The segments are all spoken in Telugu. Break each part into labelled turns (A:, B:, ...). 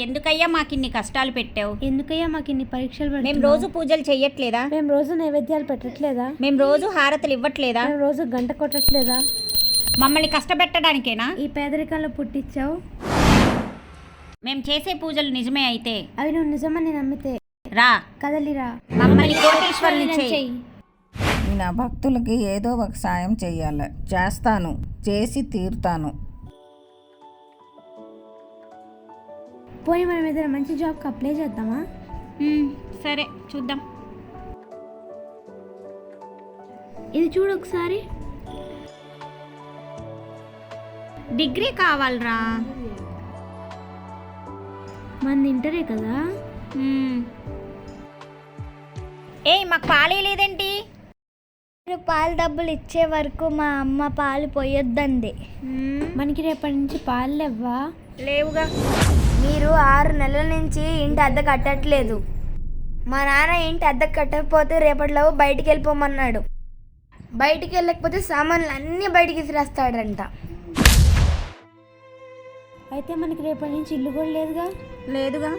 A: ఎందుకయ్యా మాకిన్ని కష్టాలు పెట్టావు?
B: ఎందుకయ్యా మాకు ఇన్ని పరీక్షలు
A: మేము
B: పెడుతున్నావు?
A: రోజు పూజలు చెయ్యట్లేదా?
B: మేము రోజు నైవేద్యాలు పెట్టట్లేదా?
A: మేము రోజు హారతలు ఇవ్వట్లేదా?
B: మేము రోజు గంట కొట్టట్లేదా?
A: మమ్మల్ని కష్టపెట్టడానికేనా
B: ఈ పేదరికంలో పుట్టించావు.
A: మేము చేసే పూజలు నిజమే అయితే
B: అవి నువ్వు నిజమని నమ్మితే
A: రా,
B: కదలిరా,
A: మమ్మల్ని కోటీశ్వరుల్ని చెయ్యి.
B: చెయ్యి.
C: నా భక్తులకి ఏదో ఒక సాయం చెయ్యాలి. చేస్తాను, చేసి తీరుతాను.
B: పోయి మనం ఏదైనా మంచి జాబ్కి అప్లై చేద్దామా?
A: సరే చూద్దాం.
B: ఇది చూడు ఒకసారి.
A: డిగ్రీ కావాలరా.
B: మంది ఇంటరే కదా.
A: ఏయ్ మాకు పాలే లేదేంటి?
D: మీరు పాలు డబ్బులు ఇచ్చే వరకు మా అమ్మ పాలు పోయొద్దండి.
B: మనకి రేపటి నుంచి పాలు లేవా?
A: లేవుగా.
D: మీరు 6 నెలల నుంచి ఇంటి అద్దె కట్టట్లేదు. మా నాన్న ఇంటి అద్దె కట్టకపోతే రేపటిలో బయటికి వెళ్ళిపోమన్నాడు. బయటికి వెళ్ళకపోతే సామాన్లు అన్నీ బయటికి విసిరేస్తాడంట.
B: అయితే మనకి రేపటి నుంచి ఇల్లు కూడా లేదుగా.
A: లేదుగా.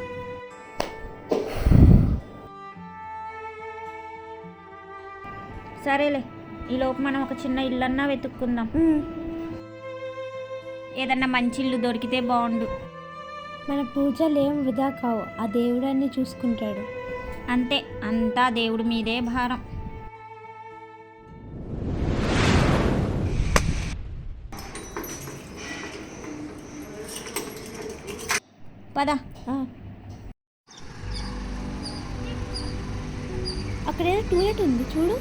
A: సరేలే, ఈలోపు మనం ఒక చిన్న ఇల్లన్నా వెతుక్కుందాం. ఏదన్నా మంచి ఇల్లు దొరికితే బాగుండు.
B: మన పూజలు ఏం వృధా కావు. ఆ దేవుడాన్ని చూసుకుంటాడు.
A: అంతే, అంతా దేవుడి మీదే భారం. పద.
B: అక్కడ ఏదో టూలెట్ ఉంది చూడు.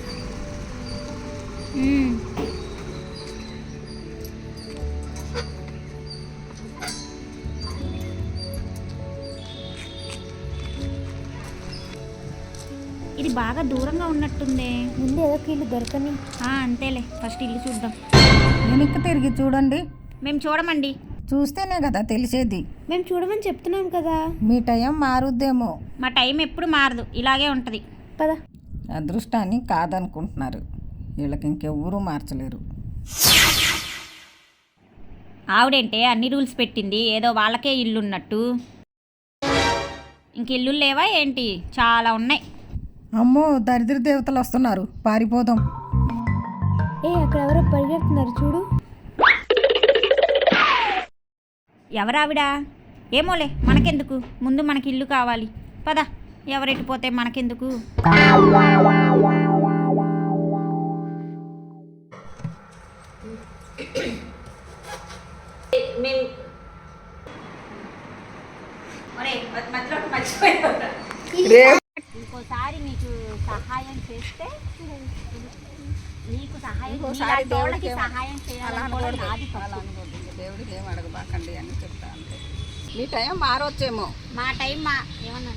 A: ఇది బాగా దూరంగా ఉన్నట్టుందే.
B: ముందు ఏదో ఒక ఇల్లు దొరకని.
A: అంతేలే, ఫస్ట్ ఇల్లు చూద్దాం.
C: వెనక్కి తిరిగి చూడండి.
A: మేము చూడమండి.
C: చూస్తేనే కదా తెలిసేది.
B: మేము చూడమని చెప్తున్నాం కదా.
C: మీ టైం మారుద్దేమో.
A: మా టైం ఎప్పుడు మారదు, ఇలాగే ఉంటుంది.
B: పద.
C: అదృష్టాన్ని కాదనుకుంటున్నారు. వీళ్ళకి ఇంకెవ్వరూ మార్చలేరు.
A: ఆవిడేంటే అన్ని రూల్స్ పెట్టింది, ఏదో వాళ్ళకే ఇల్లు ఉన్నట్టు. ఇంక ఇల్లు లేవా ఏంటి? చాలా ఉన్నాయి.
C: అమ్మో, దరిద్ర దేవతలు వస్తున్నారు, పారిపోదాం.
B: అక్కడ ఎవరో పరిగెడుతున్నారు చూడు.
A: ఎవరావిడా? ఏమోలే, మనకెందుకు, ముందు మనకి ఇల్లు కావాలి. పద, ఎవరెట్టిపోతే మనకెందుకు. ఇంకోసారి మీకు సహాయం చేస్తే నీకు సహాయం, నీలాంటోళ్ళకి సహాయం చేయాలనుకోవడం నాది తప్పు.
C: దేవుడికి ఏం అడగబాకండి అని చెప్తా. అంటే మీ టైం మారొచ్చేమో.
A: మా టైం ఏమన్నా